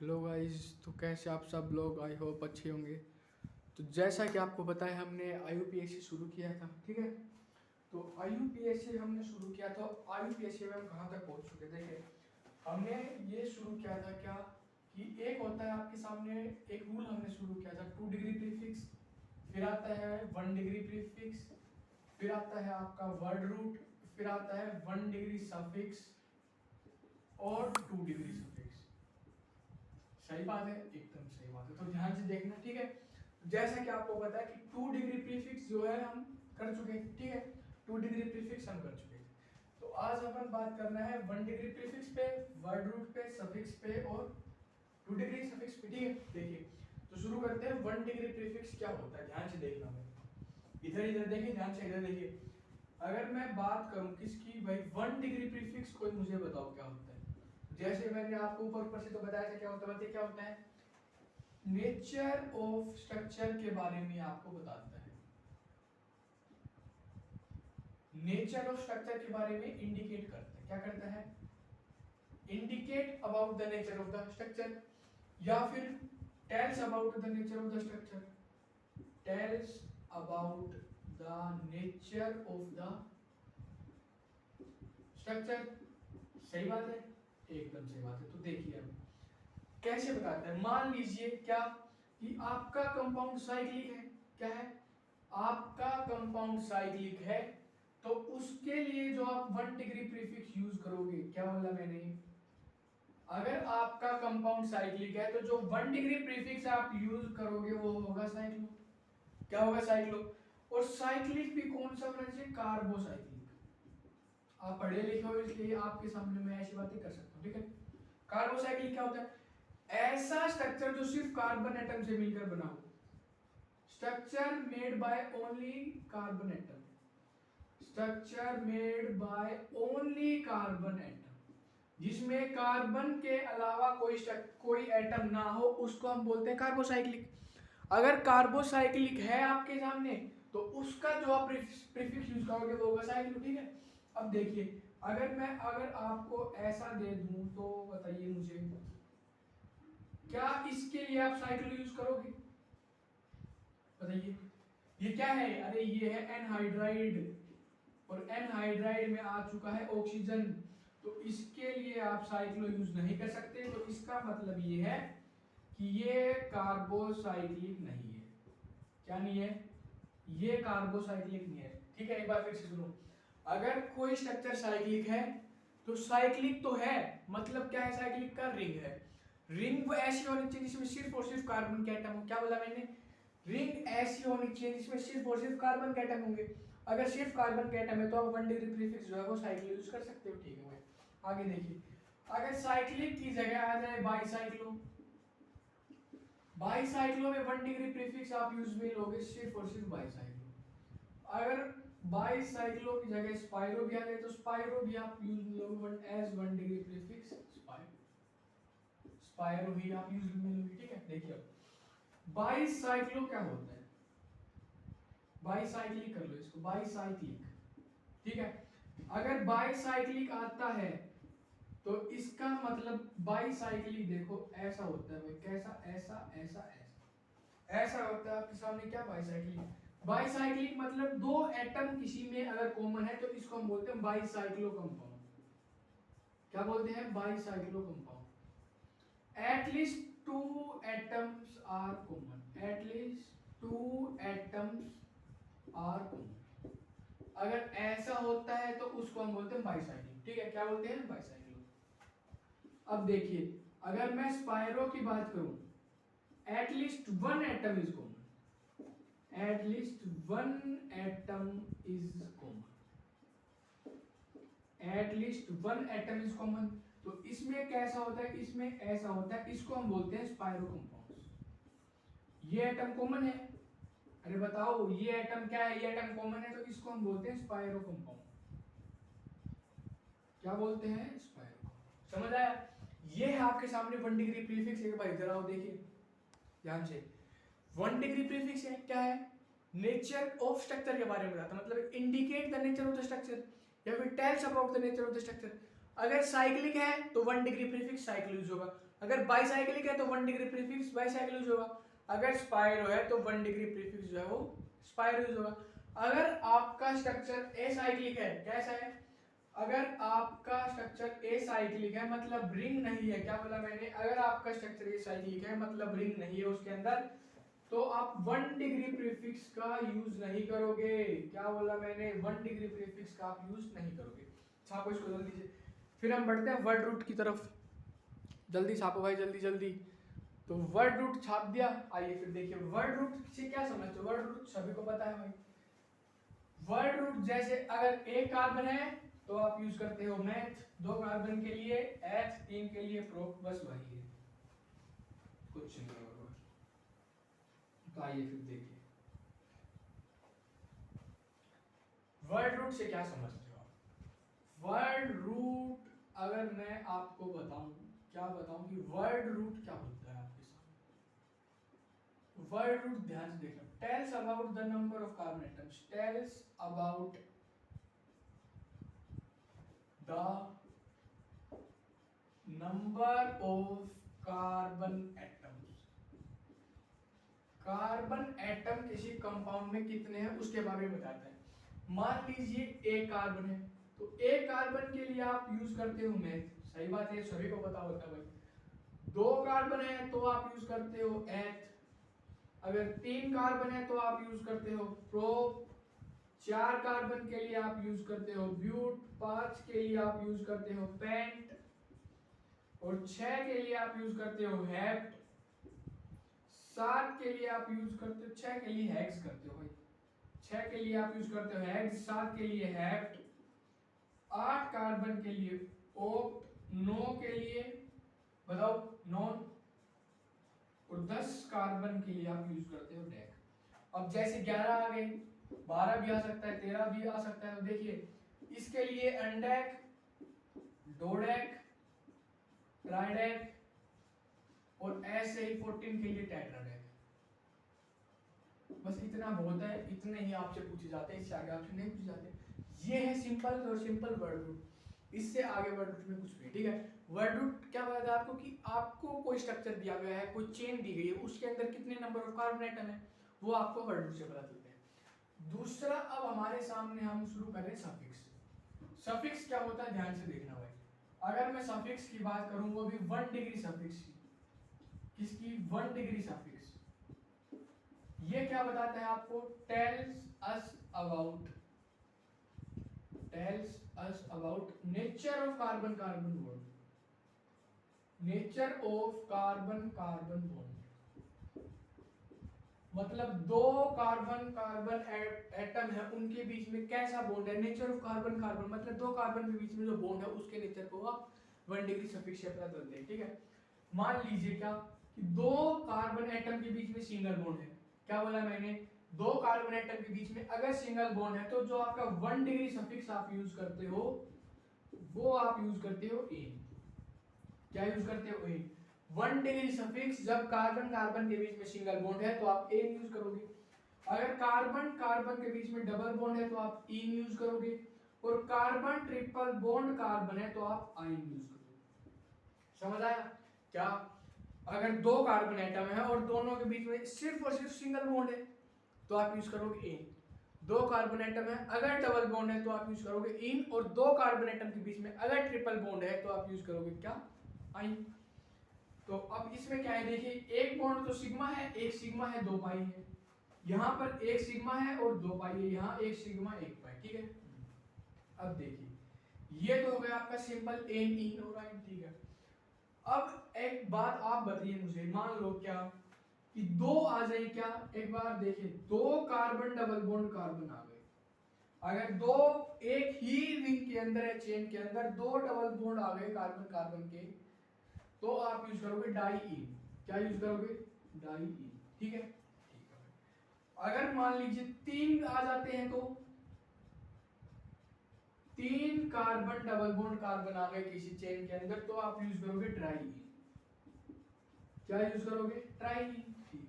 Hello guys, तो कैसे आप सब लोग? आई होप अच्छे होंगे। तो जैसा कि आपको पता है, हमने IUPAC शुरू किया था, ठीक है। तो IUPAC हमने शुरू किया था। IUPAC में हम कहाँ तक पहुँच चुके? देखिए, हमने ये शुरू किया था क्या कि एक होता है आपके सामने एक रूल हमने शुरू किया था 2 डिग्री प्रीफिक्स, फिर आता है 1 डिग्री प्रीफिक्स, फिर आता है आपका वर्ड रूट, फिर आता है 1 डिग्री सफिक्स और 2 डिग्री सफिक्स। सही बात है, एकदम सही बात है। तो ध्यान से देखना, ठीक है। जैसा कि आपको पता है कि 2 डिग्री प्रीफिक्स जो है हम कर चुके हैं, ठीक है। 2 डिग्री प्रीफिक्स हम कर चुके हैं। तो आज अपन बात करना है 1 डिग्री प्रीफिक्स पे, वर्ड रूट पे, सफिक्स पे और 2 डिग्री सफिक्स पे, ठीक है। देखिए, तो शुरू करते हैं। 1 डिग्री प्रीफिक्स क्या होता है, ध्यान से देखना। मैं इधर इधर देखिए, ध्यान से इधर देखिए। अगर मैं बात करूं किसकी, भाई 1 डिग्री प्रीफिक्स, कोई मुझे बताओ क्या होता है। जैसे मैंने आपको ऊपर से तो बताया था क्या होता है, बताइए क्या होता है। नेचर ऑफ स्ट्रक्चर के बारे में आपको बताता है। नेचर ऑफ स्ट्रक्चर के बारे में इंडिकेट करता है। क्या करता है? Indicate about the nature of the structure, या फिर tells about the nature of the structure. Tells about the nature of the structure. सही बात है, एकदम सही बात है। तो देखिए अब कैसे बताते हैं। मान लीजिए क्या कि आपका कंपाउंड साइक्लिक है। क्या है? आपका कंपाउंड साइक्लिक है, तो उसके लिए जो आप 1 डिग्री प्रीफिक्स यूज करोगे, क्या बोला मैंने? अगर आपका कंपाउंड साइक्लिक है तो जो 1 डिग्री प्रीफिक्स आप यूज करोगे वो होगा साइक्लो। क्या होगा? साइक्लो। और साइक्लिक भी कौन सा होना चाहिए? कार्बोसाइक्लिक। आप पढ़े लिखे हो इसलिए आपके सामने मैं ऐसी बातें कर सकता हूँ, ठीक है। कार्बोसाइक्लिक क्या होता है? ऐसा स्ट्रक्चर जो सिर्फ कार्बन एटम से मिलकर बना हो। Structure made by only carbon atom. Structure made by only carbon atom, जिसमें कार्बन के अलावा कोई एटम ना हो, उसको हम बोलते हैं कार्बोसाइक्लिक। अगर कार्बोसाइक्लिक है आपके सामने तो उसका जो आप प्रीफिक्स यूज करोगे वो होगा साइक्लो, ठीक है। अब देखिए, अगर आपको ऐसा दे दूं तो बताइए मुझे, क्या इसके लिए आप साइक्लो यूज करोगे? बताइए। ये क्या है? अरे ये है एनहाइड्राइड, और एनहाइड्राइड में आ चुका है ऑक्सीजन, तो इसके लिए आप साइक्लो यूज नहीं कर सकते। तो इसका मतलब ये है कि ये कार्बोसाइक्लिक नहीं है। क्या नहीं है? ये कार्बोसाइक्लिक नहीं है, ठीक है। एक बार फिर से सुनो। अगर कोई स्ट्रक्चर साइक्लिक है तो साइक्लिक तो है, मतलब क्या है? साइक्लिक का रिंग है। रिंग वो ऐसी होनी चाहिए जिसमें सिर्फ और सिर्फ कार्बन के एटम हो। क्या बोला मैंने? रिंग ऐसी होनी चाहिए जिसमें सिर्फ और सिर्फ कार्बन के एटम होंगे। अगर सिर्फ कार्बन के एटम है तो आप 1 डिग्री प्रीफिक्स जो है वो साइक्लो यूज कर सकते हो, ठीक है भाई। आगे देखिए, अगर साइक्लिक की जगह आ जाए बाईसाइक्लो, बाईसाइक्लो में 1 डिग्री प्रीफिक्स आप यूज में लोगे सिर्फ और सिर्फ बाईसाइक्लो। अगर बाईसाइक्लो की जगह स्पाइरो भी आ जाए तो स्पाइरो भी आप यूज में लोगे as 1 degree prefix spiro. Spiro भी आप यूज में लोगे, ठीक है। देखिए, बाईसाइक्लो क्या होता है? बाईसाइक्लिक कर लो इसको, बाईसाइक्लिक, ठीक है। अगर बाईसाइक्लिक आता है तो इसका मतलब बाईसाइक्लिक देखो ऐसा होता है भाई। कैसा? ऐसा ऐसा ऐसा ऐसा होता है आपके सामने। क्या? बाईसाइक्लिक। बाईसाइक्लिक मतलब दो एटम किसी में अगर कॉमन है तो इसको हम बोलते हैं बाईसाइक्लो कंपाउंड। क्या बोलते हैं? Bicyclo compound. At least 2 atoms are common. At least 2 atoms are common. अगर ऐसा होता है तो उसको हम बोलते हैं बाईसाइक्लिक, ठीक है। क्या बोलते हैं? बाईसाइक्लिक। अब देखिए, अगर मैं स्पाइरो की बात करूं, at least 1 atom is common. At least 1 atom is common. At least 1 atom is common. तो इसमें कैसा होता है? इसमें ऐसा होता है, इसको हम बोलते हैं स्पाइरो कंपाउंड्स। ये एटम कॉमन है। अरे बताओ, ये एटम क्या है? ये एटम कॉमन है, तो इसको हम बोलते हैं स्पाइरो कंपाउंड। क्या बोलते हैं? स्पाइरो। समझ आया? ये है आपके सामने 1 डिग्री प्रीफिक्स है भाई। जरा देखिए ध्यान से। 1 डिग्री प्रीफिक्स है क्या है? नेचर ऑफ स्ट्रक्चर के बारे में बताता, मतलब indicate the nature of the structure, या फिर tells about the nature of the structure. अगर साइक्लिक है तो 1 डिग्री प्रीफिक्स साइक्लो यूज होगा। अगर बाईसाइक्लिक है तो 1 डिग्री प्रीफिक्स बाईसाइक्लिक यूज होगा, अगर स्पाइरो है तो 1 डिग्री प्रीफिक्स जो है वो स्पाइरो यूज होगा। अगर आपका स्ट्रक्चर एसाइक्लिक है, कैसा है, अगर आपका स्ट्रक्चर एसाइक्लिक है मतलब रिंग नहीं है, क्या बोला मैंने, अगर आपका स्ट्रक्चर एसाइक्लिक है मतलब रिंग नहीं है उसके अंदर, तो आप 1 डिग्री प्रीफिक्स का यूज नहीं करोगे। क्या बोला मैंने, 1 डिग्री प्रीफिक्स का आप यूज नहीं करोगे। छापो इसको जल्दी से, फिर हम बढ़ते हैं वर्ड रूट की तरफ। जल्दी छापो भाई, जल्दी जल्दी। तो वर्ड रूट छाप दिया। आइए फिर देखिए वर्ड रूट से क्या समझते हो। वर्ड रूट सभी को पता है भाई। वर्ड रूट जैसे अगर एक कार्बन है तो आप यूज करते हो मैथ, 2 कार्बन के लिए एथ, 3 के लिए प्रो, बस वही है, कुछ नहीं है। तो आइए फिर देखिए वर्ड रूट से क्या समझते हो आप। वर्ड रूट अगर मैं आपको बताऊं, क्या बताऊं कि वर्ड रूट क्या होता है आपके सामने। वर्ड रूट ध्यान से देखना, tells about the number of carbon atoms, tells about the number of carbon atoms. Carbon atom किसी कंपाउंड में कितने हैं उसके बारे में बताता है। मान लीजिए एक कार्बन है, तो एक कार्बन के लिए आप यूज करते हो मैथ, सही बात है, सभी को पता होता है भाई। 2 कार्बन है तो आप यूज करते हो एथ, अगर 3 कार्बन है तो आप यूज करते हो प्रोप, 4 कार्बन के लिए आप यूज करते हो ब्यूट, 5 के लिए आप यूज करते हो पेंट, और 6 के लिए आप यूज करते हो हेप्ट, 7 के लिए आप यूज करते हो, 6 के लिए हेक्स करते हो भाई, 6 के लिए आप यूज करते हो हेक्स, 7 के लिए हेप्ट, 8 कार्बन के लिए ओक्ट, 9 के लिए बताओ नॉन, और 10 कार्बन के लिए आप यूज करते हो डेक। अब जैसे 11 आ गए, 12 भी आ सकता है, 13 भी आ सकता है। तो देखिए इसके लिए अनडेक, डोडेक, ट्राइडेक, और ऐसे ही 14 के लिए टेट्राडेक। बस इतना बहुत है, इतने ही आपसे पूछे जाते हैं, इससे आगे आपसे नहीं पूछे जाते। ये है सिंपल और सिंपल वर्ड रूट, इससे आगे वर्ड रूट में कुछ भी, ठीक है। वर्ड रूट क्या बताता है आपको कि आपको कोई स्ट्रक्चर दिया गया है, कोई चेन दी गई है, उसके अंदर कितने नंबर ऑफ कार्बन एटम है, वो आपको वर्ड रूट से पता चलते हैं। दूसरा अब हमारे सामने हम शुरू करें सफिक्स। सफिक्स क्या होता है ध्यान से देखना भाई। अगर मैं सफिक्स की बात करूं, वो भी 1 डिग्री सफिक्स की, किसकी, 1 डिग्री सफिक्स। ये क्या बताता है आपको, tells us about nature of carbon carbon bond, nature of carbon carbon bond, मतलब 2 कार्बन कार्बन एटम है उनके बीच में कैसा बॉन्ड है। नेचर ऑफ कार्बन कार्बन मतलब 2 कार्बन के बीच में जो बॉन्ड है उसके नेचर को आप 1 डिग्री सफिक्स से पता चलते हैं, ठीक है। मान लीजिए क्या कि 2 कार्बन एटम के बीच में सिंगल बॉन्ड है, क्या बोला मैंने, 2 कार्बन एटम के बीच में अगर सिंगल बॉन्ड है तो जो आपका 1 डिग्री सफिक्स आप यूज करते हो वो आप यूज करते हो एन। क्या यूज करते हो, एन। 1 डिग्री सफिक्स जब कार्बन कार्बन के बीच में सिंगल बॉन्ड है तो आप एन यूज करोगे, अगर कार्बन कार्बन के बीच में डबल बॉन्ड है तो आप इन यूज करोगे, और कार्बन ट्रिपल बॉन्ड कार्बन है तो आप आइन यूज करोगे। समझ आया क्या, अगर 2 कार्बन एटम है और दोनों के बीच में सिर्फ और सिर्फ सिंगल बॉन्ड है तो आप यूज करोगे इन। 2 कार्बन एटम है अगर डबल बॉन्ड है तो आप यूज करोगे इन, और 2 कार्बन एटम के बीच में अगर ट्रिपल बॉन्ड है तो आप यूज करोगे क्या, आइन। तो अब इसमें क्या है देखिए, एक बॉन्ड तो सिग्मा है, एक सिग्मा है 2 पाई है, यहाँ पर एक सिग्मा है और 2 पाई है, यहाँ एक सिग्मा 1 पाई, ठीक है। अब देखिए ये तो हो गया आपका सिंपल एन इन और आइन, ठीक है। अब एक बात आप बताइए मुझे, मान लो क्या कि 2 आ जाए, क्या एक बार देखिए 2 कार्बन डबल बॉन्ड कार्बन आ गए, अगर 2 एक ही रिंग के अंदर है, चेन के अंदर 2 डबल बॉन्ड आ गए कार्बन कार्बन के, तो आप यूज करोगे डाई इन। क्या यूज करोगे, डाई इन, ठीक है। अगर मान लीजिए 3 आ जाते हैं तो 3 कार्बन डबल बॉन्ड कार्बन आ गए किसी चेन के अंदर तो आप यूज करोगे ट्राई इन। क्या यूज करोगे, ट्राई इन, ठीक है।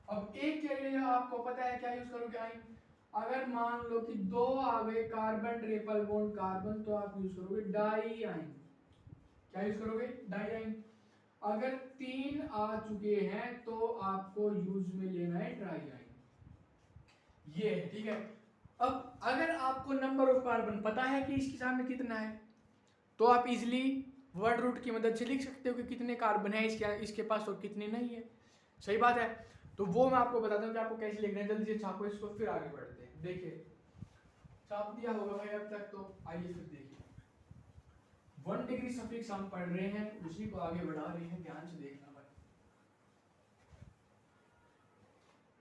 अब एक के लिए आपको पता है क्या यूज करोगे, आइन। अगर मान लो कि 2 आ गए कार्बन ट्रिपल बॉन्ड कार्बन तो आप यूज करोगे डाई आइन। क्या यूज करोगे, डाई आइन। अगर 3 आ चुके हैं तो आपको यूज में लेना है ट्राई आइन, ये है, ठीक है। अब अगर आपको नंबर ऑफ कार्बन पता है कि इसके सामने कितना है, तो आप इजिली वर्ड रूट की मदद से लिख सकते हो कि कितने कार्बन है इसके पास और कितने नहीं है। सही बात है। तो वो मैं आपको बताता हूँ कि आपको कैसे लिखना है। जल्दी से छापो इसको, फिर आगे बढ़ते हैं। देखिए छाप दिया होगा भाई अब तक, तो आइए फिर देखिए 1 डिग्री सफिक्स हम पढ़ रहे हैं, उसी को आगे बढ़ा रहे हैं। ध्यान से देखना भाई,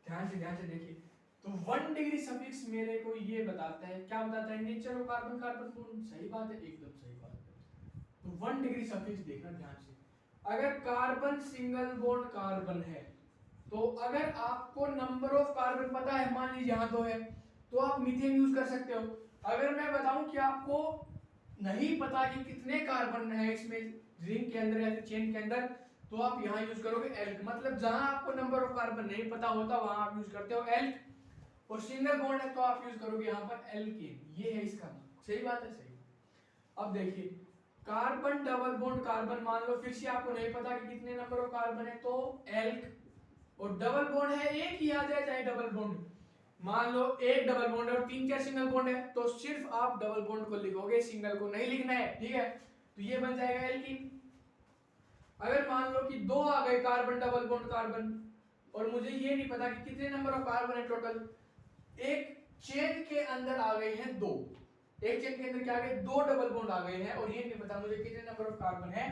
ध्यान से देखिए। तो 1 डिग्री सफिक्स मेरे को ये बताता है, क्या बताता है? Nature of carbon, carbon bond. सही बात है, एकदम सही बात है। तो 1 डिग्री सफिक्स देखना ध्यान से। अगर कार्बन सिंगल बॉन्ड कार्बन है, तो अगर आपको नंबर ऑफ कार्बन पता है, मान लीजिए यहाँ 2 है, तो आप मीथेन यूज कर सकते हो। अगर मैं बताऊं कि आपको नहीं पता कि कितने कार्बन है इसमें रिंग के अंदर या फिर चेन के अंदर, तो आप यहाँ यूज करोगे एल्क। मतलब जहां आपको नंबर ऑफ कार्बन नहीं पता होता वहां आप यूज करते हो एल्क, और सिंगल बॉन्ड है तो आप यूज करोगे यहाँ पर एल्केन। ये है इसका। सही बात है, सही। अब देखिए कार्बन डबल बॉन्ड कार्बन, मान लो फिर से आपको नहीं पता कि कितने नंबर ऑफ कार्बन है, तो एल्क। और डबल बॉन्ड है, एक ही आ जाए चाहे डबल बॉन्ड, मान लो एक डबल बॉन्ड है और 3-4 सिंगल बॉन्ड है, तो सिर्फ आप डबल बॉन्ड को लिखोगे, सिंगल को नहीं लिखना है, ठीक है। तो ये बन जाएगा एल्कीन। अगर मान लो कि 2 आ गए कार्बन डबल बॉन्ड कार्बन, और मुझे ये नहीं पता कि कितने नंबर ऑफ कार्बन है टोटल, एक चेन के अंदर आ गए हैं 2, एक चेन के अंदर क्या आ गए? 2 डबल बॉन्ड आ गए हैं, और ये नहीं पता मुझे कितने नंबर ऑफ कार्बन है,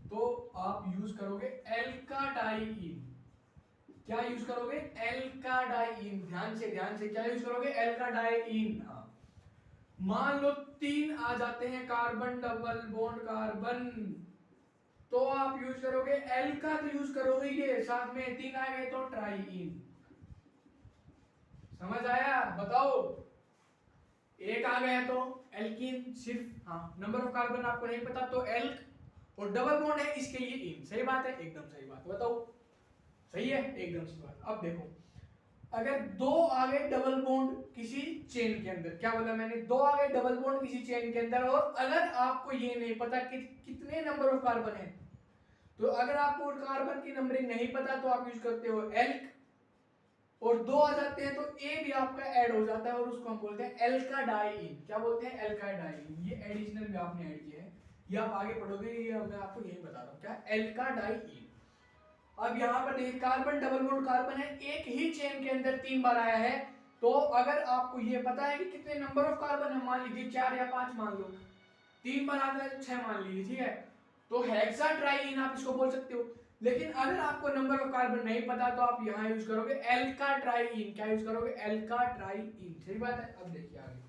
तो आप यूज करोगे एल्काडाइइन। क्या यूज करोगे? एल्काडाइइन। ध्यान से क्या यूज करोगे? एल्काडाइइन। हाँ, मान लो 3 आ जाते हैं कार्बन डबल बॉन्ड कार्बन, तो आप यूज करोगे एल्का, तो यूज करोगे ये साथ में 3 आ गए तो ट्राइइन। समझ आया? बताओ, एक आ गया तो एल्कीन सिर्फ, हाँ नंबर ऑफ कार्बन आपको नहीं पता तो एल्क, और डबल बॉन्ड है इसके लिए इन। सही बात है, एकदम सही बात। बताओ सही है, एकदम सही बात। अब देखो अगर 2 आ गए डबल बॉन्ड किसी चेन के अंदर, क्या बोला मैंने? 2 आ गए डबल बॉन्ड किसी चेन के अंदर, और अगर आपको ये नहीं पता कि कितने नंबर ऑफ कार्बन है, तो अगर आपको कार्बन की नंबरिंग नहीं पता तो आप यूज करते हो एल्क, और 2 आ जाते हैं तो ए भी आपका ऐड हो जाता है, और उसको हम बोलते हैं एल्काडाइइन। क्या बोलते हैं? एल्काडाइइन। ये एडिशनल भी आपने ऐड किया है, ये आप आगे पढ़ोगे, ये मैं आपको यही बता रहा हूँ, क्या? एल्काडाइइन। अब यहाँ पर देखिए कार्बन डबल बॉन्ड कार्बन है, एक ही चेन के अंदर 3 बार आया है, तो अगर आपको ये पता है कि कितने नंबर ऑफ कार्बन है, मान लीजिए 4 या 5 मान लो, 3 बार आता है 6 मान लीजिए, ठीक है, तो हेक्साट्राइइन आप इसको बोल सकते हो। लेकिन अगर आपको नंबर ऑफ कार्बन नहीं पता तो आप यहाँ यूज करोगे एल्काट्राइइन। क्या यूज करोगे? एल्काट्राइइन। सही बात है। अब देखिए आगे,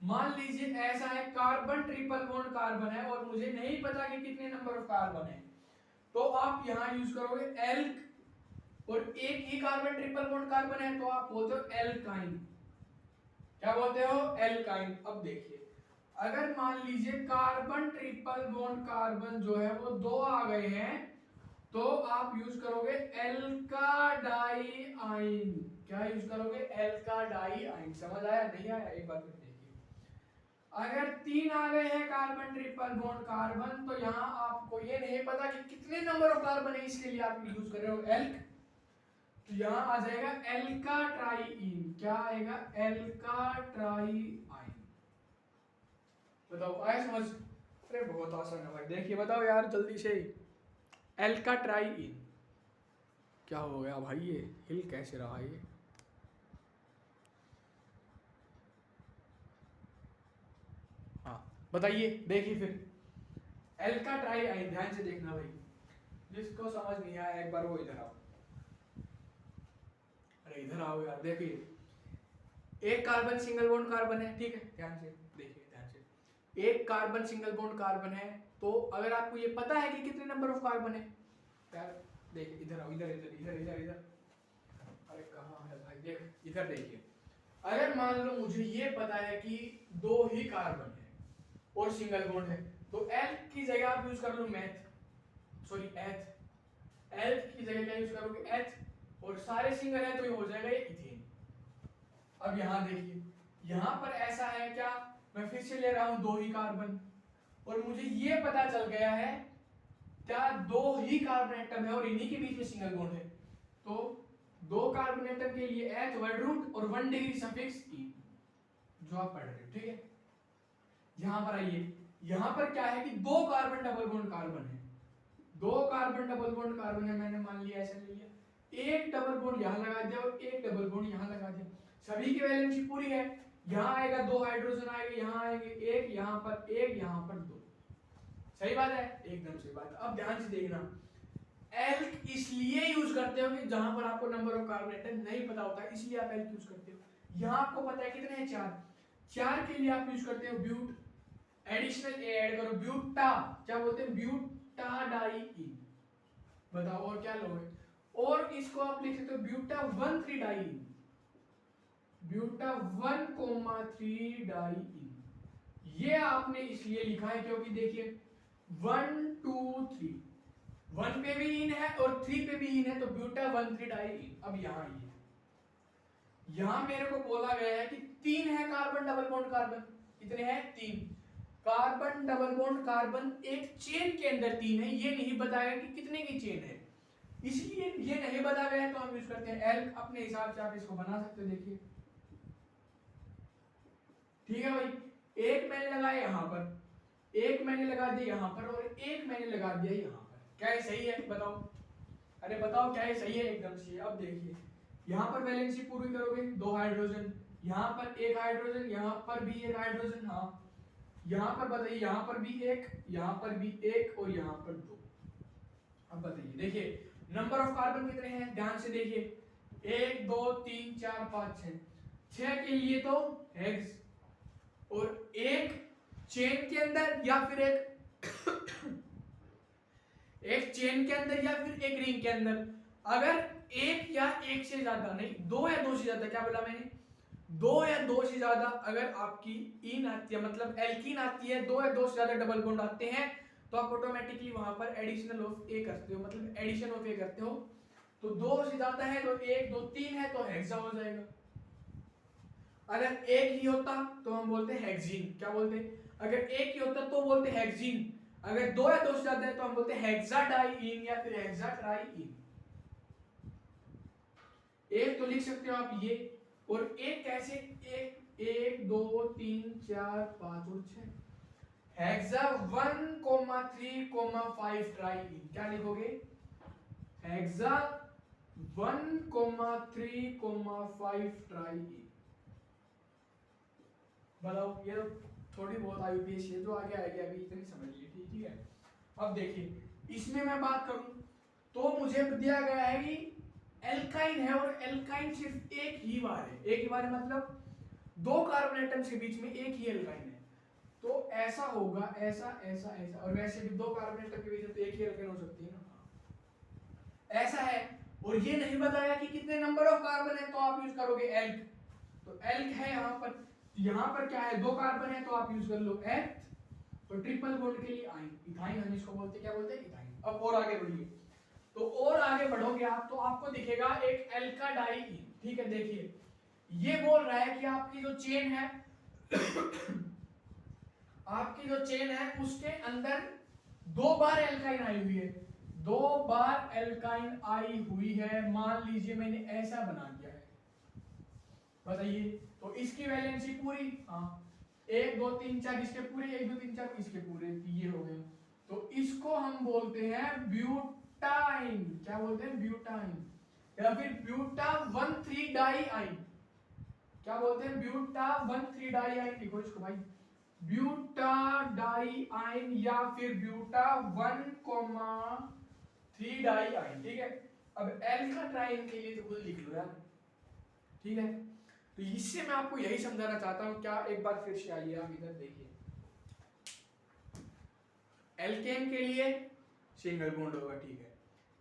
मान लीजिए ऐसा है कार्बन ट्रिपल बॉन्ड कार्बन है, और मुझे नहीं पता कि कितने नंबर ऑफ कार्बन है, तो आप यहाँ यूज करोगे एल्क, और एक ही कार्बन ट्रिपल बॉन्ड कार्बन है तो आप बोलते हो एल्काइन। क्या बोलते हो? एल्काइन। अब देखिए अगर मान लीजिए कार्बन ट्रिपल बॉन्ड कार्बन जो है वो 2 आ गए हैं, तो आप यूज करोगे एल्काडाइआइन। क्या यूज करोगे? एल्काडाइआइन। समझ आया? नहीं आया? एक बार फिर देखिए, अगर 3 आ गए हैं कार्बन ट्रिपल बॉन्ड कार्बन, तो यहाँ आपको ये नहीं पता कि कितने नंबर ऑफ कार्बन है, इसके लिए आप यूज कर रहे हो एल्क, तो यहाँ आ जाएगा एल्काट्राइइन। क्या आएगा? एल्काट्राइआइन। बताओ आया समझ? अरे बहुत आसान है भाई। देखिए बताओ यार जल्दी से, एल्काट्राइइन। क्या हो गया भाई, ये हिल कैसे रहा ये? हाँ बताइए, देखिए फिर एल्काट्राइआइन। ध्यान से देखना भाई, जिसको समझ नहीं आया एक बार वो इधर आओ। अरे इधर आओ यार। देखिए एक कार्बन सिंगल बॉन्ड कार्बन है, ठीक है, ध्यान से देखिए, ध्यान से। एक कार्बन सिंगल बॉन्ड कार्बन है, तो अगर आपको ये पता है कि कितने नंबर ऑफ कार्बन है, यार देखिए इधर आओ, इधर इधर इधर इधर इधर। अरे कहाँ है भाई? देख इधर देखिए, अगर मान लो मुझे ये पता है कि 2 ही कार्बन है और सिंगल बॉन्ड है, तो एल की जगह आप यूज कर लो मैथ, सॉरी एथ। एल की जगह क्या यूज करोगे? एथ। और सारे सिंगल है तो ये हो जाएगा ये इथेन। अब यहाँ देखिए, यहाँ पर ऐसा है क्या, मैं फिर से ले रहा हूं 2 ही कार्बन, और मुझे ये पता चल गया है क्या दो ही कार्बन एटम है और इन्हीं के बीच में सिंगल बॉन्ड है, तो दो कार्बन एटम के लिए H वर्ड रूट और 1 डिग्री सफिक्स E जो आप पढ़ रहे हो, ठीक है। यहां पर आइए, यहां पर क्या है कि दो कार्बन डबल बॉन्ड कार्बन है, दो कार्बन डबल बॉन्ड कार्बन है, मैंने मान लिया ऐसा ले लिया, एक डबल बॉन्ड यहां लगा दिया और एक डबल बॉन्ड यहां लगा दिया, सभी की वैलेंसी पूरी है। यहां आएगा दो हाइड्रोजन आएंगे, यहां आएंगे एक, यहां पर एक, यहां पर दो। सही बात है, एकदम सही बात है। अब ध्यान से देखना, एल्क इसलिए यूज करते हो कि जहां पर आपको नंबर ऑफ कार्बन एटम नहीं पता होता, इसलिए आप एल्क यूज करते हो। यहां आपको पता है कितने हैं, चार, चार के लिए आप यूज करते हो ब्यूट, एडिशनल ए ऐड करो, ब्यूटा, क्या बोलते हैं, ब्यूटाडाईन। बताओ और क्या लोगे, और इसको आप लिख सकते हो ब्यूटा 1,3 डाईन, ब्यूटा 1,3 डाईन। ये आपने इसलिए लिखा है क्योंकि देखिए 1 2 3, 1 पे भी इन है और 3 पे भी इन है, तो ब्यूटा 1,3 डाईन। अब यहां ये, यहां मेरे को बोला गया है कि 3 है कार्बन डबल बॉन्ड कार्बन, कितने हैं, 3 कार्बन डबल बॉन्ड कार्बन, एक चेन के अंदर 3 है, ये नहीं बताया कि कितने की चेन है, इसलिए ये नहीं बताया गया है, तो हम यूज करते हैं एल्क। अपने हिसाब से आप इसको बना सकते हो, देखिए ठीक है भाई, एक मैंने लगाया यहां पर, एक मैंने लगा दिया यहां पर और एक मैंने लगा दिया यहां पर, क्या ये सही है, बताओ, अरे बताओ क्या ये सही है, एकदम सही है। अब देखिए यहां पर वैलेंसी पूरी करोगे, दो हाइड्रोजन, यहां पर एक हाइड्रोजन, यहां पर भी एक हाइड्रोजन, हाँ यहां पर बताइए, यहां पर भी एक, यहां पर भी एक और यहां पर दो। अब बताइए, देखिए नंबर ऑफ कार्बन कितने हैं, ध्यान से देखिए, 1 2 3 4 5 6, 6 के लिए तो हेक्स, और एक चेन के अंदर या फिर एक चेन के अंदर या फिर एक रिंग के अंदर, अगर एक या एक से ज्यादा, नहीं दो या दो से ज्यादा, क्या बोला मैंने, दो या दो से ज्यादा अगर आपकी इन आती है, मतलब एल्कीन आती है, दो या दो से ज्यादा डबल बॉन्ड आते हैं, तो आप ऑटोमेटिकली वहां पर एडिशनल ऑफ ए करते हो, मतलब एडिशन ऑफ ए करते हो, तो दो से ज्यादा है तो एक, दो तीन है तो हेक्सा हो जाएगा। अगर एक ही होता तो हम बोलते हैं हेक्सीन, क्या बोलते हैं, अगर एक ही होता तो बोलते हैं हेक्सीन, अगर दो या दो से ज्यादा है तो हम बोलते हैं हेक्साडाईन या फिर हेक्साट्राईन। एक तो लिख सकते हो आप ये, और एक कैसे, एक 1 2 3 4 5 और 6, हेक्सा 1,3,5 ट्राईन, क्या लिखोगे, हेक्सा 1,3,5 ट्राईन। बताओ, ये तो थोड़ी बहुत आईयूपीएस है, जो आगे आएगी अभी इतनी समझ लीजिए, ठीक है। अब देखिए इसमें मैं बात करूं तो मुझे दिया गया है कि एल्काइन है और एल्काइन सिर्फ एक ही बार है, एक ही बार मतलब दो कार्बन एटम्स के बीच में एक ही एल्काइन है, तो ऐसा होगा, ऐसा ऐसा ऐसा, और वैसे भी दो कार्बन एटम के बीच में तो एक ही एल्काइन हो सकती है ना, ऐसा है। और ये नहीं बताया कि कितने नंबर ऑफ कार्बन है, तो आप यूज करोगे एल्क, तो एल्क है यहाँ पर क्या है, दो कार्बन है तो आप यूज कर लो एथ, तो ट्रिपल बॉन्ड के लिए आइन, इथाइन हम इसको बोलते हैं, क्या बोलते हैं, इथाइन। अब और आगे बढ़िए, तो और आगे बढ़ोगे आप तो आपको दिखेगा एक एल्काडाईन, ठीक है। देखिए ये बोल रहा है कि आपकी जो चेन है आपकी जो चेन है उसके अंदर दो बार एल्काइन आई हुई है, दो बार एल्काइन आई हुई है, मान लीजिए मैंने ऐसा बना दिया है, बताइए, तो इसकी वैलेंसी पूरी, हाँ 1 2 3 4 इसके पूरे, 1 2 3 4 इसके पूरे, ये हो गए, तो इसको हम बोलते हैं ब्यूटाइन, क्या बोलते हैं, ब्यूटाइन, या फिर ब्यूटा 1,3 डाईआइन, क्या बोलते हैं, ब्यूटा 1,3 डाईआइन, लिखो इसको भाई, ब्यूटा डाईआइन या फिर ब्यूटा 1,3 डाईआइन, ठीक है। अब एल्का ट्राइन के लिए तो खुद लिख लो यार, ठीक है। तो इससे मैं आपको यही समझाना चाहता हूं, क्या एक बार फिर से आइए आप इधर देखिए, एल्केन के लिए सिंगल बॉन्ड होगा, ठीक है,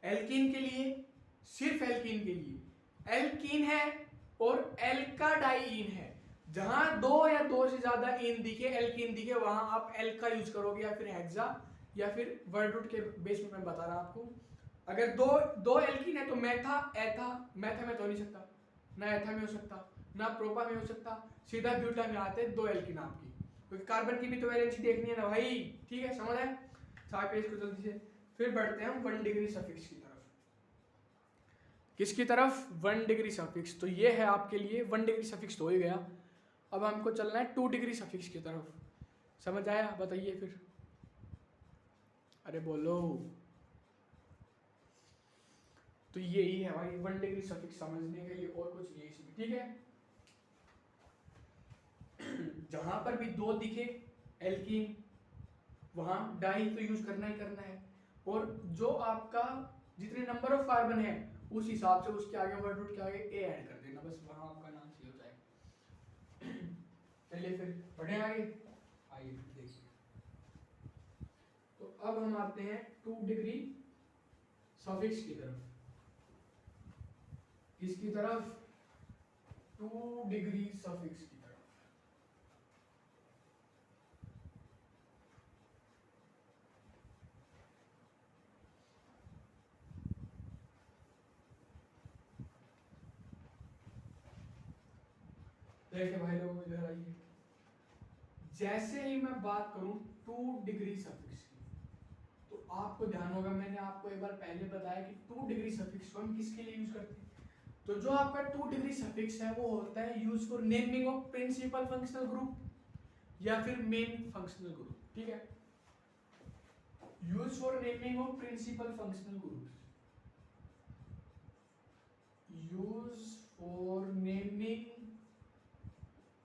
एल्कीन के लिए सिर्फ एल्कीन के लिए एल्कीन है और एल्काडाईन है, जहां दो या दो से ज्यादा इन दिखे, एल्कीन दिखे, वहां आप एल्का यूज करोगे या फिर हेक्सा, या फिर वर्ड रूट के बेस में मैं बता रहा आपको। अगर दो एल्कीन है तो मेथा, एथा, मेथा में तो हो नहीं सकता, ना एथा में हो सकता, ना प्रोपा में हो सकता, सीधा ब्यूटा में आते हैं दो एल्कीन आपकी, क्योंकि कार्बन की भी तो वैलेंसी देखनी है ना भाई, ठीक है, समझ आए। सारे पेज को जल्दी से फिर बढ़ते हैं हम 1 डिग्री सफिक्स की तरफ। किसकी तरफ? 1 डिग्री सफिक्स। तो ये है आपके लिए 1 डिग्री सफिक्स तो हो ही गया। अब हमको चलना है 2 डिग्री सफिक्स की तरफ। समझ आया? बताइए फिर, अरे बोलो। तो यही है भाई 1 डिग्री सफिक्स समझने के लिए, और कुछ नहीं इसमें, ठीक है। जहां पर भी 2 दिखे एल्कीन, वहां डाई तो यूज करना ही करना है। और जो आपका जितने नंबर ऑफ कार्बन है उस हिसाब से उसके आगे वर्ड रूट के आगे ए ऐड कर देना, बस वहां आपका नाम सही हो जाएगा। चलिए फिर बढ़े आगे, आइए देखिए। तो अब हम आते हैं 2 डिग्री सफिक्स की तरफ। किसकी तरफ? 2 डिग्री सफिक्स की तरफ। देखिए भाई लोग इधर आइए। जैसे ही मैं बात करूं 2 डिग्री सफिक्स की, तो आपको ध्यान होगा, मैंने आपको एक बार पहले बताया कि 2 डिग्री सफिक्स को हम किसके लिए यूज करते हैं। तो जो आपका 2 डिग्री सफिक्स है वो होता है use for naming of principal functional group या फिर मेन फंक्शनल ग्रुप, ठीक है। Use for naming of principal functional groups, use for naming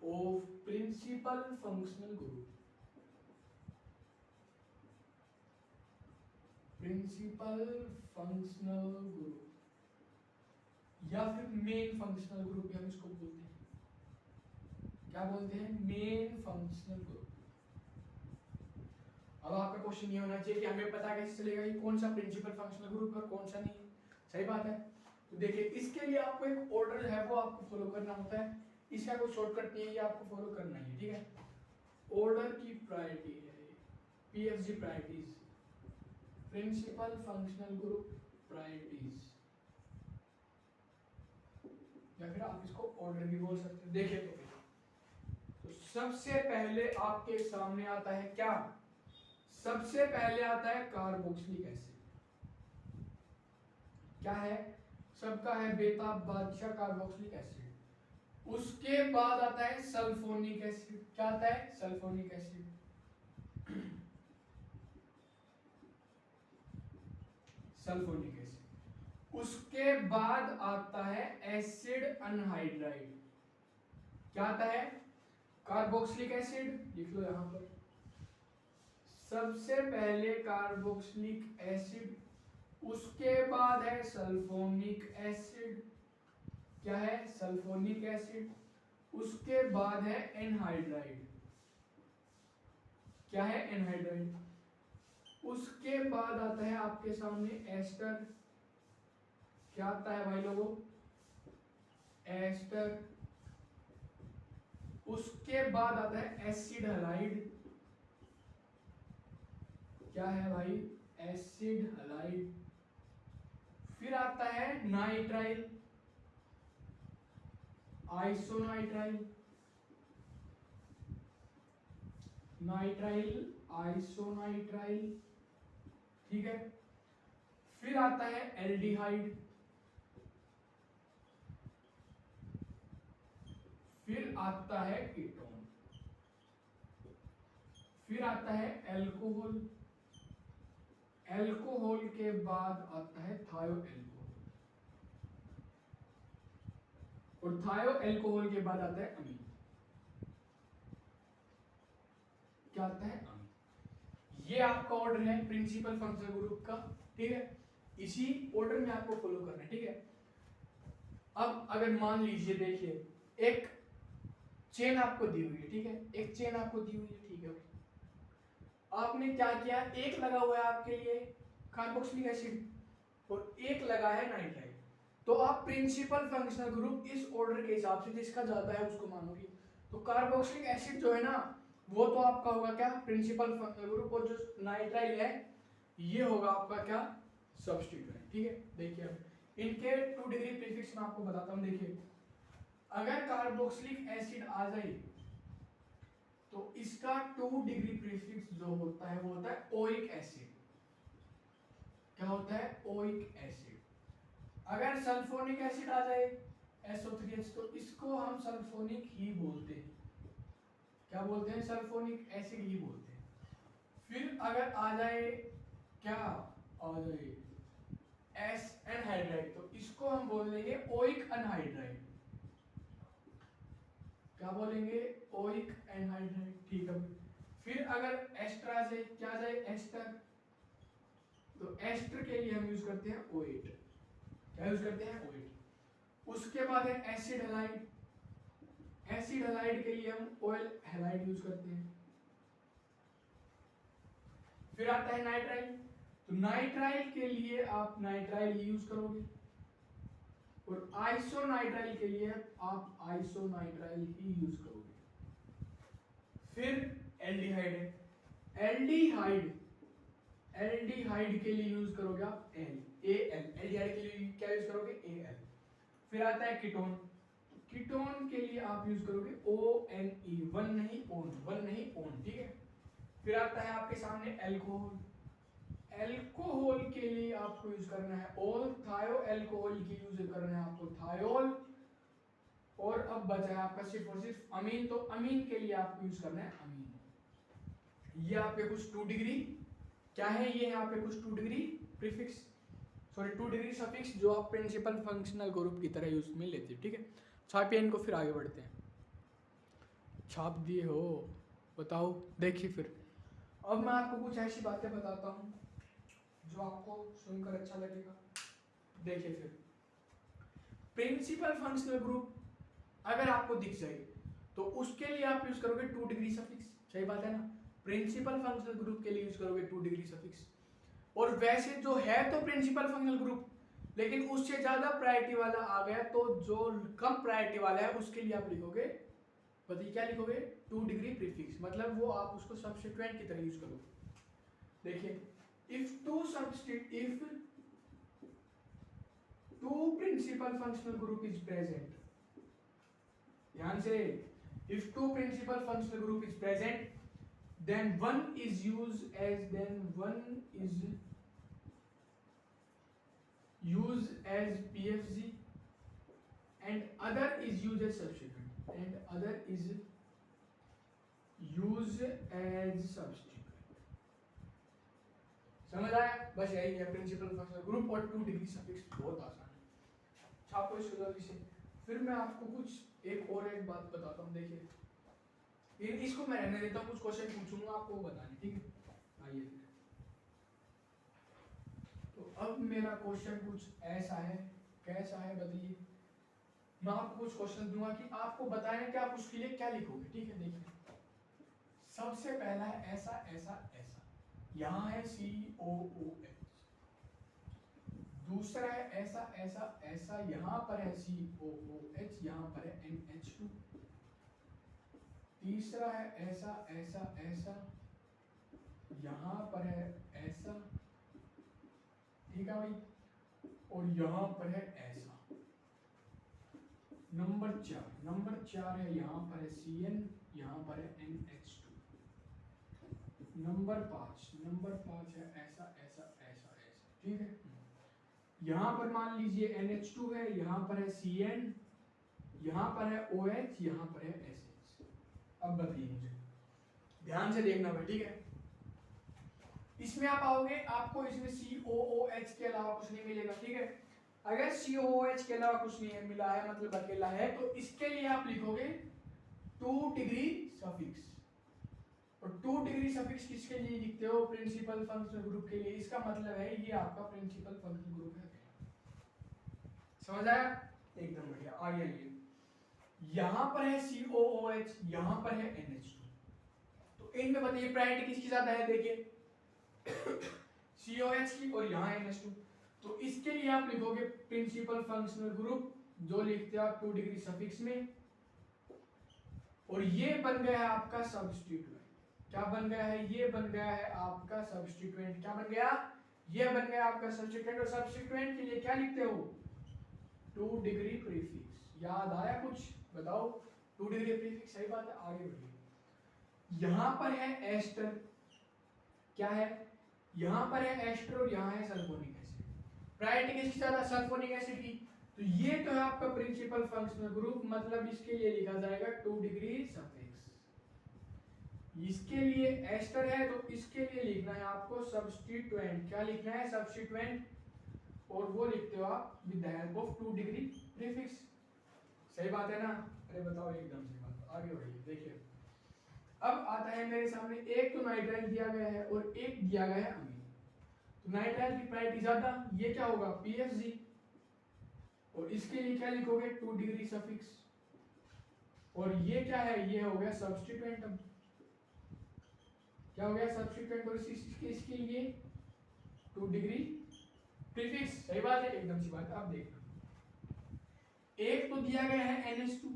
of principal functional group, principal functional group या फिर मेन फंक्शनल ग्रुप हम इसको बोलते हैं। क्या बोलते हैं? Main functional group. अब आपका क्वेश्चन ये होना चाहिए कि हमें पता कैसे चलेगा कि कौन सा प्रिंसिपल फंक्शनल ग्रुप है और कौन सा नहीं। सही बात है। तो देखिए इसके लिए आपको एक ऑर्डर है वो आपको फॉलो करना होता है, इसका कोई शॉर्टकट नहीं है, ये आपको फॉलो करना ही है, ठीक है। ऑर्डर की प्रायोरिटी है PFG priorities, principal functional group priorities, या फिर आप इसको ऑर्डर भी बोल सकते हैं। देखिए तो सबसे पहले आपके सामने आता है क्या? सबसे पहले आता है कार्बोक्सिलिक एसिड। क्या है? सबका है बेताब बादशाह कार्बोक्सिलिक एसिड। उसके बाद आता है सल्फोनिक एसिड। क्या आता है? Sulphonic acid. Sulphonic acid. उसके बाद आता है एसिड अनहाइड्राइड। क्या आता है? कार्बोक्सिलिक एसिड, लिख लो यहां पर। सबसे पहले कार्बोक्सिलिक एसिड, उसके बाद है सल्फोनिक एसिड। क्या है? Sulphonic acid. उसके बाद है एनहाइड्राइड। क्या है? एनहाइड्राइड। उसके बाद आता है आपके सामने एस्टर। क्या आता है भाई लोगों? एस्टर। उसके बाद आता है एसिड हलाइड। क्या है भाई? Acid halide. फिर आता है नाइट्राइल, आइसोनाइट्राइल, नाइट्राइल, आइसोनाइट्राइल, ठीक है। फिर आता है एल्डिहाइड। फिर आता है कीटोन। फिर आता है एल्कोहल। एल्कोहल के बाद आता है थायो एल्कोहल। और थायो एल्कोहल के बाद आता है अमीन। क्या आता है? अमीन। ये आपका ऑर्डर है प्रिंसिपल फंक्शनल ग्रुप का, ठीक है। इसी ऑर्डर में आपको फॉलो करना है, ठीक है। अब अगर मान लीजिए, देखिए एक चेन आपको दी हुई है, ठीक है। एक चेन आपको दी हुई है, ठीक है। आपने क्या किया? एक लगा हुआ है आपके लिए कार्बोक्सिलिक एसिड और एक लगा है नाइट्राइल। तो आप प्रिंसिपल फंक्शनल ग्रुप इस ऑर्डर के हिसाब से जिसका ज्यादा है उसको मानोगे। तो कार्बोक्सिलिक एसिड जो है ना, वो तो आपका होगा क्या? Principal functional group. और जो नाइट्राइल है ये होगा आपका क्या? सब्स्टिट्यूएंट, ठीक है। देखिए अब इनके 2 डिग्री प्रीफिक्स मैं आपको बताता हूं। देखिए अगर कार्बोक्सिलिक एसिड आ जाए तो इसका 2 डिग्री प्रीफिक्स जो होता है वो होता है ओइक एसिड। क्या होता है, ओइक एसिड। अगर सल्फोनिक एसिड आ जाए SO3H तो इसको हम सल्फोनिक ही बोलते हैं। क्या बोलते हैं, सल्फोनिक एसिड ही बोलते हैं। फिर अगर आ जाए, क्या आ जाए एस एनहाइड्राइड तो इसको हम बोल देंगे ओइक अनहाइड्राइड। क्या बोलेंगे, ओइक एनहाइड्राइड, ठीक है। फिर अगर एस्टर आ जाए, क्या जाए, एस्टर, तो एस्टर के लिए हम यूज करते हैं ओएट। क्या यूज करते हैं, ओएट। उसके बाद है एसिड हैलाइड। एसिड हैलाइड के लिए हम ऑयल हैलाइड यूज करते हैं। फिर आता है नाइट्राइल, तो नाइट्राइल के लिए आप नाइट्राइल यूज करोगे, और आइसोनाइट्राइल के लिए आप आइसोनाइट्राइल ही यूज करोगे। फिर एल्डिहाइड है, एल्डिहाइड, एल्डिहाइड के लिए यूज करोगे आप एल्डिहाइड के लिए क्या यूज करोगे, एल। फिर आता है कीटोन, कीटोन के लिए आप यूज करोगे ONE, वन नहीं ओन, ठीक है। फिर आता है आपके सामने एल्कोहल, एल्कोहल के लिए आपको यूज करना है ओल, थायो एल्कोहल की यूज करना है आपको थायोल। और अब बचा है आपका सिर्फ और सिर्फ अमीन, तो अमीन के लिए आपको यूज करना है अमीन। ये आपके कुछ 2 डिग्री क्या है, ये यहाँ पे कुछ 2 degree prefix, sorry 2 degree suffix जो आप प्रिंसिपल फंक्शनल ग्रुप की तरह यूज में लेते हैं, ठीक है। छापिए इनको, फिर आगे बढ़ते हैं। छाप दिए हो, बताओ, देखिए फिर अब मैं आपको कुछ ऐसी बातें बताता हूँ जो आपको सुनकर अच्छा लगेगा। देखिए फिर प्रिंसिपल फंक्शनल ग्रुप अगर आपको दिख जाए तो उसके लिए आप यूज करोगे 2 डिग्री सफिक्स, सही बात है ना। प्रिंसिपल फंक्शनल ग्रुप के लिए यूज करोगे 2 डिग्री सफिक्स। और वैसे जो है तो प्रिंसिपल फंक्शनल ग्रुप, लेकिन उससे ज्यादा प्रायोरिटी वाला आ गया तो जो कम प्रायोरिटी वाला है उसके लिए आप लिखोगे, बताइए क्या लिखोगे, 2 डिग्री प्रीफिक्स, मतलब वो आप उसको सब्स्टिट्यूएंट की तरह यूज करोगे। देखिए if two principal functional group is present, ध्यान से, if two principal functional group is present then one is used as PFG and other is used as substituent, समझ आया, बस यही है प्रिंसिपल फंक्शनल ग्रुप और 2 डिग्री सफिक्स, बहुत आसान है, छापो इसको जल्दी से। फिर मैं आपको कुछ एक बात बताता हूँ, देखिए इसको मैं रहने देता हूँ, कुछ क्वेश्चन पूछूंगा आपको बताने, ठीक है। आइए तो अब मेरा क्वेश्चन कुछ ऐसा है, कैसा है बताइए। मैं आपको कुछ क्वेश्चन दूंगा कि आपको बताना है कि आप उसके लिए क्या लिखोगे, ठीक है। देखिए सबसे पहला है ऐसा ऐसा ऐसा, यहाँ है COOH। दूसरा है ऐसा ऐसा ऐसा, यहाँ पर है COOH, यहाँ पर है NH2। तीसरा है ऐसा ऐसा ऐसा, यहाँ पर है ऐसा, ठीक है भाई, और यहाँ पर है ऐसा। नंबर 4 है, यहाँ पर है CN, यहाँ पर है NH2। नंबर 5 है ऐसा ऐसा ऐसा ऐसा, ठीक है। यहाँ पर मान लीजिए NH2 है, यहाँ पर है CN, यहाँ पर है OH, यहाँ पर है SH। अब बताइए मुझे, ध्यान से देखना भाई, ठीक है। इसमें आप आओगे, आपको इसमें COOH के अलावा कुछ नहीं मिलेगा, ठीक है। अगर COOH के अलावा कुछ नहीं है, मिला है मतलब अकेला है, तो इसके लिए आप लिखोगे 2 डिग्री सफिक्स। और 2 डिग्री सफिक्स किसके लिए लिखते हो, प्रिंसिपल फंक्शनल ग्रुप के लिए। इसका मतलब है ये आपका प्रिंसिपल फंक्शनल ग्रुप है, समझ आया, एकदम बढ़िया। आगे आइए, यहाँ पर है COOH, यहाँ पर है NH2, तो इनमें बताइए प्रायोरिटी किसकी ज्यादा है, देखिए COH की, और यहाँ NH2। तो इसके लिए आप लिखोगे प्रिंसिपल फंक्शनल ग्रुप, जो लिखते हो आप 2 डिग्री सफिक्स में, और ये बन गया है आपका सब्स्टिट्यूएंट। क्या बन गया है, ये बन गया है आपका सब्स्टिट्यूएंट। क्या बन गया, ये बन गया आपका सब्स्टिट्यूएंट। और सब्स्टिट्यूएंट के लिए क्या लिखते हो, 2 डिग्री प्रीफिक्स। याद आया कुछ, बताओ, 2 डिग्री प्रीफिक्स, सही बात है। आगे बढ़िए, यहां पर है एस्टर, क्या है, यहाँ पर है एस्टर और यहाँ है सल्फोनिक एसिड। प्रायोरिटी किसकी ज्यादा? सल्फोनिक एसिड की। तो ये तो है आपका प्रिंसिपल फंक्शनल ग्रुप, मतलब इसके लिए लिखा जाएगा 2 डिग्री सफिक्स। इसके लिए एस्टर है तो इसके लिए लिखना है आपको सब्स्टिट्यूएंट। क्या लिखना है? सब्स्टिट्यूएंट। और वो लिखते हो आप with the help of 2 degree prefix. सही बात है ना? अरे बताओ, एकदम सही बात। आगे बढ़िए, देखिए अब आता है मेरे सामने, एक तो नाइट्राइल दिया गया है और एक दिया गया है अमीन। तो नाइट्राइल की प्रायोरिटी ज्यादा, ये क्या होगा? पीएफजी। और इसके लिए क्या लिखोगे? 2 डिग्री सफिक्स। और ये क्या है? ये हो गया सब्स्टिट्यूएंट। अब क्या हो गया? सब्स्टिट्यूएंट। और इसके लिए 2 डिग्री प्रीफिक्स। सही बात है, एकदम सी बात है। अब देखना, एक तो दिया गया है NH2,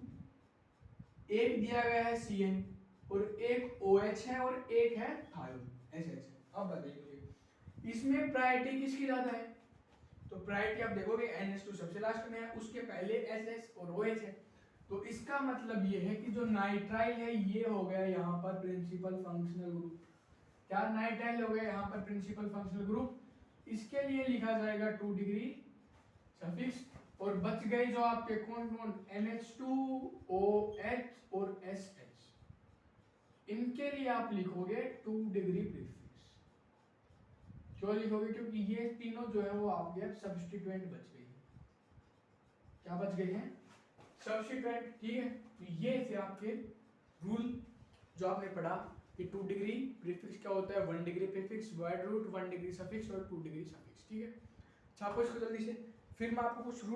एक दिया गया है CN, और एक OH है और एक है थायोन SH। अब बताइए इसमें प्रायोरिटी किसकी ज्यादा है? तो प्रायोरिटी आप देखोगे NH2 सबसे लास्ट में है, उसके पहले SS और OH है। तो इसका मतलब ये है कि जो नाइट्राइल है ये हो गया यहाँ पर प्रिंसिपल फंक्शनल ग्रुप। क्या नाइट्राइल हो गया यहाँ पर प्रिंसिपल फंक्शनल ग्रुप? इसके लिए लिखा जाएगा 2 डिग्री सफिक्स। और बच गए जो आपके कौन कौन? NH2, OH और SH। इनके लिए आप लिखोगे 2 डिग्री प्रीफिक्स। क्यों लिखोगे? क्योंकि ये तीनों जो है वो आपके सब्स्टिट्यूएंट बच गई। क्या बच गए हैं? सब्स्टिट्यूएंट। ठीक है, तो ये थे आपके रूल जो आपने पढ़ा कि 2 डिग्री प्रीफिक्स क्या होता है? 1 degree prefix, word root, 1 degree suffix और 2 डिग्री सफिक्स। ठीक है, छापो इसको जल्दी से, फिर मैं आपको कुछ रूल